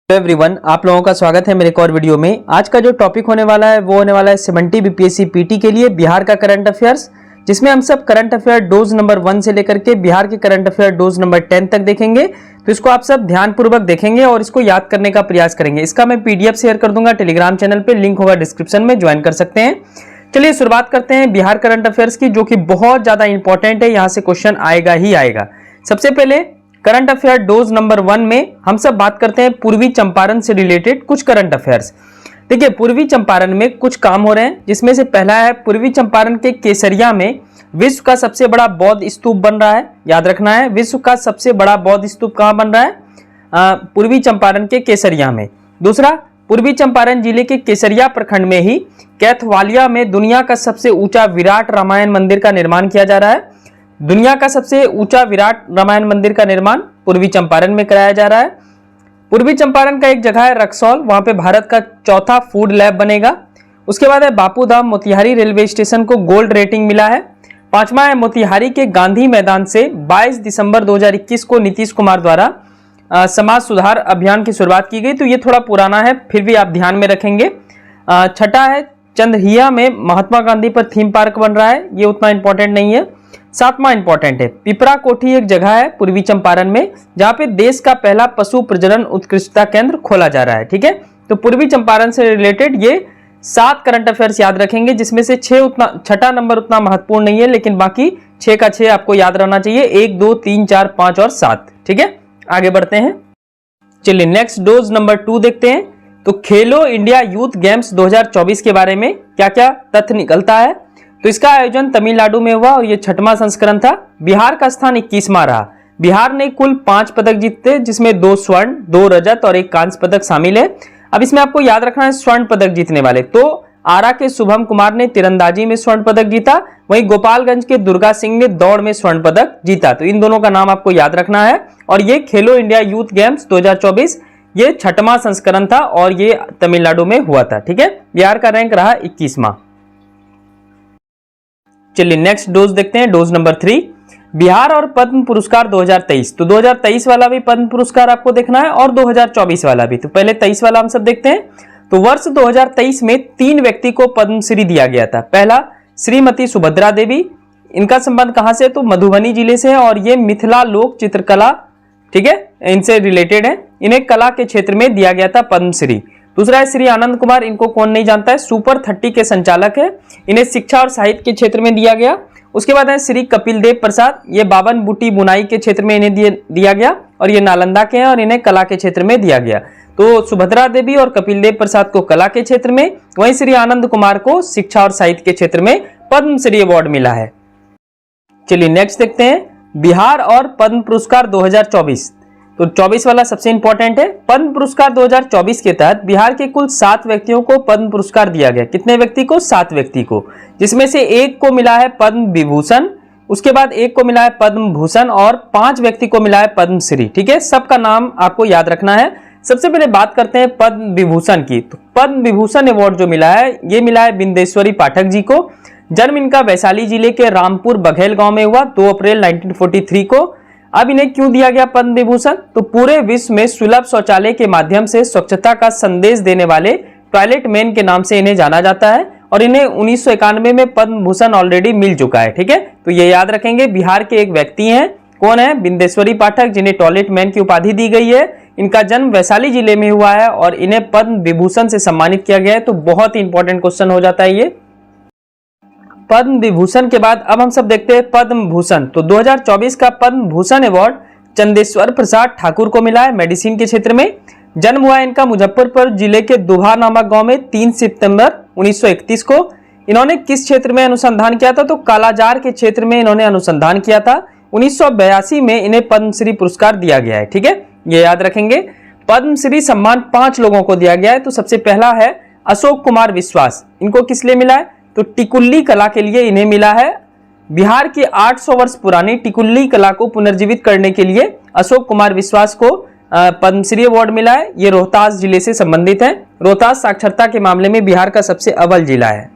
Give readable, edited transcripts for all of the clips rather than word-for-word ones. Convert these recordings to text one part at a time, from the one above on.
Everyone, आप लोगों का स्वागत है मेरे एक और वीडियो में। आज का जो टॉपिक होने वाला है वो होने वाला है 70 बीपीएससी पीटी के लिए बिहार का करंट अफेयर्स, जिसमें हम सब करंट अफेयर डोज नंबर 1 से लेकर के बिहार के करंट अफेयर डोज नंबर 10 तक देखेंगे। तो इसको आप सब ध्यानपूर्वक देखेंगे और इसको याद करने का प्रयास करेंगे। इसका मैं पीडीएफ शेयर कर दूंगा टेलीग्राम चैनल पे, लिंक होगा डिस्क्रिप्शन में, ज्वाइन कर सकते हैं। चलिए शुरुआत करते हैं बिहार करंट अफेयर्स की, जो कि बहुत ज्यादा इंपॉर्टेंट है। यहाँ से क्वेश्चन आएगा ही आएगा। सबसे पहले करंट अफेयर डोज नंबर 1 में हम सब बात करते हैं पूर्वी चंपारण से रिलेटेड कुछ करंट अफेयर्स। देखिए, पूर्वी चंपारण में कुछ काम हो रहे हैं, जिसमें से पहला है पूर्वी चंपारण के केसरिया में विश्व का सबसे बड़ा बौद्ध स्तूप बन रहा है। याद रखना है, विश्व का सबसे बड़ा बौद्ध स्तूप कहां बन रहा है? पूर्वी चंपारण के केसरिया में। दूसरा, पूर्वी चंपारण जिले के केसरिया प्रखंड में ही कैथवालिया में दुनिया का सबसे ऊंचा विराट रामायण मंदिर का निर्माण किया जा रहा है। दुनिया का सबसे ऊंचा विराट रामायण मंदिर का निर्माण पूर्वी चंपारण में कराया जा रहा है। पूर्वी चंपारण का एक जगह है रक्सौल, वहां पे भारत का चौथा फूड लैब बनेगा। उसके बाद है बापूधाम मोतिहारी रेलवे स्टेशन को गोल्ड रेटिंग मिला है। पांचवा है मोतिहारी के गांधी मैदान से 22 दिसंबर 2021 को नीतीश कुमार द्वारा समाज सुधार अभियान की शुरुआत की गई। तो ये थोड़ा पुराना है, फिर भी आप ध्यान में रखेंगे। छठा है चंदहिया में महात्मा गांधी पर थीम पार्क बन रहा है, ये उतना इंपॉर्टेंट नहीं है। सातवां इंपॉर्टेंट है पिपरा कोठी, एक जगह है पूर्वी चंपारण में, जहां पे देश का पहला पशु प्रजनन उत्कृष्टता केंद्र खोला जा रहा है। ठीक है, तो पूर्वी चंपारण से रिलेटेड ये 7 करंट अफेयर्स याद रखेंगे, जिसमें से छठा नंबर उतना महत्वपूर्ण नहीं है, लेकिन बाकी 6 का 6 आपको याद रहना चाहिए। 1, 2, 3, 4, 5 और 7। ठीक है, आगे बढ़ते हैं। चलिए नेक्स्ट डोज नंबर 2 देखते हैं। तो खेलो इंडिया यूथ गेम्स 2024 के बारे में क्या क्या तथ्य निकलता है। तो इसका आयोजन तमिलनाडु में हुआ और यह 6वां संस्करण था। बिहार का स्थान 21वां रहा। बिहार ने कुल 5 पदक जीते, जिसमें 2 स्वर्ण, 2 रजत और 1 कांस्य पदक शामिल है। अब इसमें आपको याद रखना है स्वर्ण पदक जीतने वाले। तो आरा के शुभम कुमार ने तीरंदाजी में स्वर्ण पदक जीता, वहीं गोपालगंज के दुर्गा सिंह ने दौड़ में स्वर्ण पदक जीता। तो इन दोनों का नाम आपको याद रखना है। और ये खेलो इंडिया यूथ गेम्स 2024 ये 6वां संस्करण था और ये तमिलनाडु में हुआ था। ठीक है, बिहार का रैंक रहा 21वां। चलिए नेक्स्ट डोज देखते हैं, डोज नंबर 3 बिहार और पद्म पुरस्कार 2023। तो 2023 वाला भी पद्म पुरस्कार आपको देखना है और 2024 वाला भी। तो पहले 23 वाला हम सब देखते हैं। तो वर्ष 2023 में 3 व्यक्ति को पद्मश्री दिया गया था। पहला श्रीमती सुभद्रा देवी, इनका संबंध कहां से? तो मधुबनी जिले से है और ये मिथिला लोक चित्रकला, ठीक है, इनसे रिलेटेड है। इन्हें कला के क्षेत्र में दिया गया था पद्मश्री। दूसरा है श्री आनंद कुमार, इनको कौन नहीं जानता है, सुपर 30 के संचालक है। इन्हें शिक्षा और साहित्य के क्षेत्र में दिया गया। उसके बाद है श्री कपिल देव प्रसाद, ये 52 बूटी बुनाई के क्षेत्र में इन्हें दिया गया और ये नालंदा के हैं और इन्हें कला के क्षेत्र में दिया गया। तो सुभद्रा देवी और कपिल देव प्रसाद को कला के क्षेत्र में, वहीं श्री आनंद कुमार को शिक्षा और साहित्य के क्षेत्र में पद्मश्री अवार्ड मिला है। चलिए नेक्स्ट देखते हैं बिहार और पद्म पुरस्कार 2024। तो 24 वाला सबसे इंपॉर्टेंट है। पद्म पुरस्कार 2024 के तहत बिहार के कुल 7 व्यक्तियों को पद्म पुरस्कार दिया गया। कितने व्यक्ति को? 7 व्यक्ति को, जिसमें से 1 को मिला है पद्म विभूषण, उसके बाद 1 को मिला है पद्म भूषण और 5 व्यक्ति को मिला है पद्मश्री। ठीक है, सबका नाम आपको याद रखना है। सबसे पहले बात करते हैं पद्म विभूषण की। तो पद्म विभूषण अवार्ड जो मिला है, ये मिला है बिंदेश्वरी पाठक जी को। जन्म इनका वैशाली जिले के रामपुर बघेल गांव में हुआ 2 अप्रैल 1943 को। अब इन्हें क्यों दिया गया पद्म विभूषण? तो पूरे विश्व में सुलभ शौचालय के माध्यम से स्वच्छता का संदेश देने वाले टॉयलेट मैन के नाम से इन्हें जाना जाता है और इन्हें 1991 में पद्म भूषण ऑलरेडी मिल चुका है। ठीक है, तो ये याद रखेंगे। बिहार के एक व्यक्ति हैं, कौन है? बिंदेश्वरी पाठक, जिन्हें टॉयलेट मैन की उपाधि दी गई है। इनका जन्म वैशाली जिले में हुआ है और इन्हें पद्म विभूषण से सम्मानित किया गया है। तो बहुत ही इंपॉर्टेंट क्वेश्चन हो जाता है ये। पद्म विभूषण के बाद अब हम सब देखते हैं पद्म भूषण। तो 2024 का पद्म भूषण अवार्ड चंदेश्वर प्रसाद ठाकुर को मिला है, मेडिसिन के क्षेत्र में। जन्म हुआ इनका मुजफ्फरपुर जिले के दुहा नामक गांव में 3 सितंबर 1931 को। इन्होंने किस क्षेत्र में अनुसंधान किया था? तो कालाजार के क्षेत्र में इन्होंने अनुसंधान किया था। 1982 में इन्हें पद्मश्री पुरस्कार दिया गया है। ठीक है, ये याद रखेंगे। पद्मश्री सम्मान 5 लोगों को दिया गया है। तो सबसे पहला है अशोक कुमार विश्वास, इनको किस लिए मिला है? तो टिकुल्ली कला के लिए इन्हें मिला है। बिहार की 800 वर्ष पुरानी टिकुल्ली कला को पुनर्जीवित करने के लिए अशोक कुमार विश्वास को पद्मश्री अवार्ड मिला है। ये रोहतास जिले से संबंधित है। रोहतास साक्षरता के मामले में बिहार का सबसे अव्वल जिला है।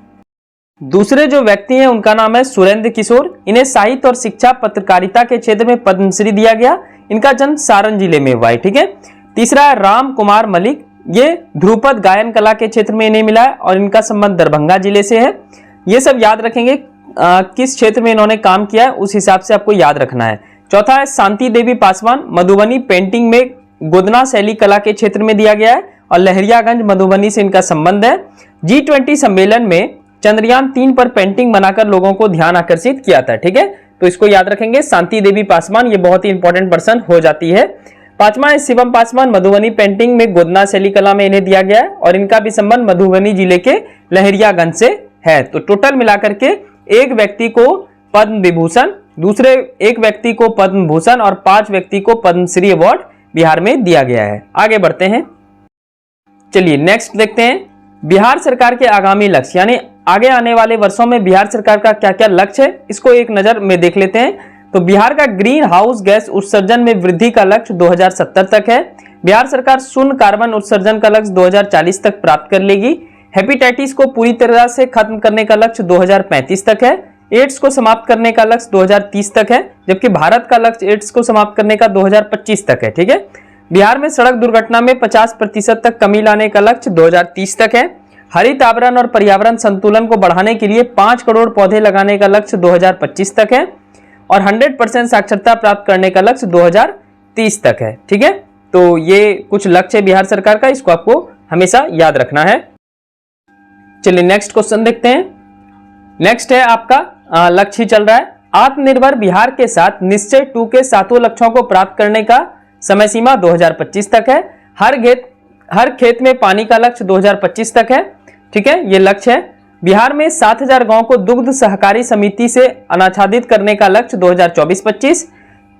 दूसरे जो व्यक्ति हैं उनका नाम है सुरेंद्र किशोर, इन्हें साहित्य और शिक्षा पत्रकारिता के क्षेत्र में पद्मश्री दिया गया। इनका जन्म सारण जिले में हुआ है। ठीक है, तीसरा है राम कुमार मलिक, ये ध्रुपद गायन कला के क्षेत्र में इन्हें मिला है और इनका संबंध दरभंगा जिले से है। ये सब याद रखेंगे, किस क्षेत्र में इन्होंने काम किया है उस हिसाब से आपको याद रखना है। चौथा है शांति देवी पासवान, मधुबनी पेंटिंग में गोदना शैली कला के क्षेत्र में दिया गया है और लहरियागंज मधुबनी से इनका संबंध है। G20 सम्मेलन में चंद्रयान 3 पर पेंटिंग बनाकर लोगों को ध्यान आकर्षित किया था। ठीक है, तो इसको याद रखेंगे, शांति देवी पासवान, ये बहुत ही इंपॉर्टेंट पर्सन हो जाती है। पांचवा है शिवम पासवान, मधुबनी पेंटिंग में गोदना शैली कला में इन्हें दिया गया है और इनका भी संबंध मधुबनी जिले के लहरियागंज से है। तो टोटल मिलाकर के एक व्यक्ति को पद्म विभूषण, दूसरे एक व्यक्ति को पद्म भूषण और 5 व्यक्ति को पद्मश्री अवार्ड बिहार में दिया गया है। आगे बढ़ते हैं, चलिए नेक्स्ट देखते हैं बिहार सरकार के आगामी लक्ष्य, यानी आगे आने वाले वर्षों में बिहार सरकार का क्या क्या लक्ष्य है, इसको एक नजर में देख लेते हैं। तो बिहार का ग्रीन हाउस गैस उत्सर्जन में वृद्धि का लक्ष्य 2070 तक है। बिहार सरकार शून्य कार्बन उत्सर्जन का लक्ष्य 2040 तक प्राप्त कर लेगी। हेपेटाइटिस को पूरी तरह से खत्म करने का लक्ष्य 2035 तक है। एड्स को समाप्त करने का लक्ष्य 2030 तक है, जबकि भारत का लक्ष्य एड्स को समाप्त करने का 2025 तक है। ठीक है, बिहार में सड़क दुर्घटना में 50% तक कमी लाने का लक्ष्य 2030 तक है। हरित आवरण और पर्यावरण संतुलन को बढ़ाने के लिए 5 करोड़ पौधे लगाने का लक्ष्य 2025 तक है और 100% साक्षरता प्राप्त करने का लक्ष्य 2030 तक है। ठीक है, तो ये कुछ लक्ष्य है बिहार सरकार का, इसको आपको हमेशा याद रखना है। चलिए नेक्स्ट क्वेश्चन देखते हैं। नेक्स्ट है आपका लक्ष्य चल रहा है आत्मनिर्भर बिहार के साथ निश्चय 2 के 7 लक्ष्यों को प्राप्त करने का समय सीमा 2025 तक है। हर खेत में पानी का लक्ष्य 2025 तक है। ठीक है, ये लक्ष्य है। बिहार में 7000 गांव को दुग्ध सहकारी समिति से अनाच्छादित करने का लक्ष्य 2024-25।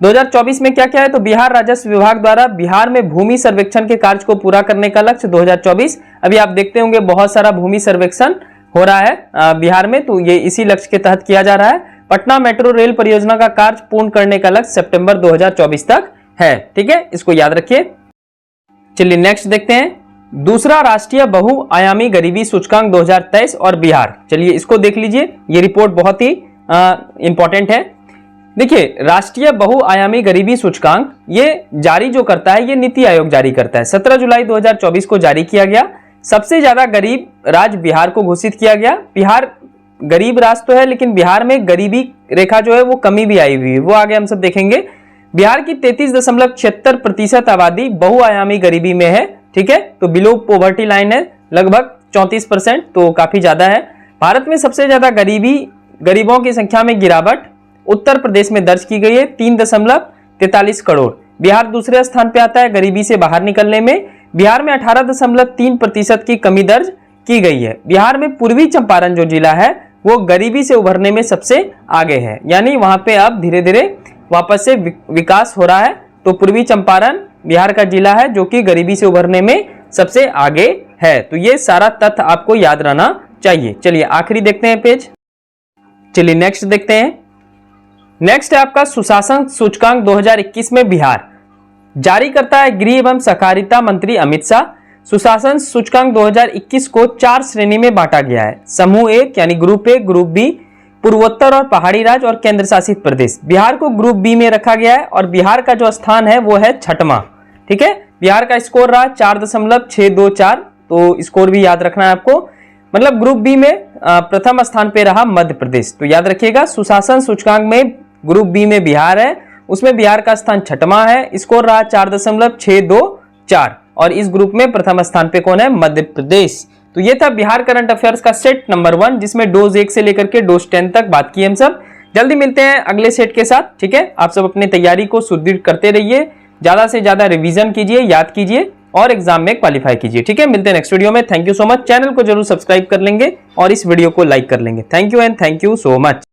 2024 में क्या क्या है, तो बिहार राजस्व विभाग द्वारा बिहार में भूमि सर्वेक्षण के कार्य को पूरा करने का लक्ष्य 2024। अभी आप देखते होंगे बहुत सारा भूमि सर्वेक्षण हो रहा है बिहार में, तो ये इसी लक्ष्य के तहत किया जा रहा है। पटना मेट्रो रेल परियोजना का कार्य पूर्ण करने का लक्ष्य सितंबर 2024 तक है। ठीक है, इसको याद रखिए। चलिए नेक्स्ट देखते हैं दूसरा राष्ट्रीय बहुआयामी गरीबी सूचकांक 2023 और बिहार। चलिए इसको देख लीजिए, ये रिपोर्ट बहुत ही इंपॉर्टेंट है। देखिए, राष्ट्रीय बहुआयामी गरीबी सूचकांक ये जारी जो करता है, ये नीति आयोग जारी करता है। 17 जुलाई 2024 को जारी किया गया। सबसे ज्यादा गरीब राज्य बिहार को घोषित किया गया। बिहार गरीब राज्य तो है, लेकिन बिहार में गरीबी रेखा जो है वो कमी भी आई हुई है, वो आगे हम सब देखेंगे। बिहार की 33.76% आबादी बहुआयामी गरीबी में है। ठीक है, तो बिलो पॉवर्टी लाइन है, लगभग 34%, तो काफी ज्यादा है। भारत में सबसे ज्यादा गरीबों की संख्या में गिरावट उत्तर प्रदेश में दर्ज की गई है, 3.43 करोड़। बिहार दूसरे स्थान पे आता है गरीबी से बाहर निकलने में। बिहार में 18.3% की कमी दर्ज की गई है। बिहार में पूर्वी चंपारण जो जिला है वो गरीबी से उभरने में सबसे आगे है, यानी वहां पे अब धीरे धीरे वापस से विकास हो रहा है। तो पूर्वी चंपारण बिहार का जिला है जो कि गरीबी से उभरने में सबसे आगे है। तो ये सारा तथ्य आपको याद रहना चाहिए। चलिए आखिरी देखते हैं पेज। चलिए नेक्स्ट देखते हैं। नेक्स्ट है आपका सुशासन सूचकांक 2021 में बिहार जारी करता है गृह एवं सहकारिता मंत्री अमित शाह। सुशासन सूचकांक 2021 को 4 श्रेणी में बांटा गया है। समूह 1 यानी ग्रुप ए, ग्रुप बी, पूर्वोत्तर और पहाड़ी राज्य और केंद्र शासित प्रदेश। बिहार को ग्रुप बी में रखा गया है और बिहार का जो स्थान है वो है 6वां। ठीक है, बिहार का स्कोर रहा 4.624, तो स्कोर भी याद रखना है आपको। मतलब ग्रुप बी में प्रथम स्थान पे रहा मध्य प्रदेश। तो याद रखिएगा, सुशासन सूचकांक में ग्रुप बी में बिहार है, उसमें बिहार का स्थान 6वां है, स्कोर रहा 4.624 और इस ग्रुप में प्रथम स्थान पे कौन है, मध्य प्रदेश। तो ये था बिहार करंट अफेयर्स का सेट नंबर 1, जिसमें डोज 1 से लेकर के डोज 10 तक बात की हम सब। जल्दी मिलते हैं अगले सेट के साथ। ठीक है, आप सब अपनी तैयारी को सुदृढ़ करते रहिए, ज्यादा से ज्यादा रिवीजन कीजिए, याद कीजिए और एग्जाम में क्वालिफाई कीजिए। ठीक है, मिलते हैं नेक्स्ट वीडियो में। Thank you so much. Channel को जरूर सब्सक्राइब कर लेंगे और इस वीडियो को लाइक कर लेंगे। Thank you and thank you so much.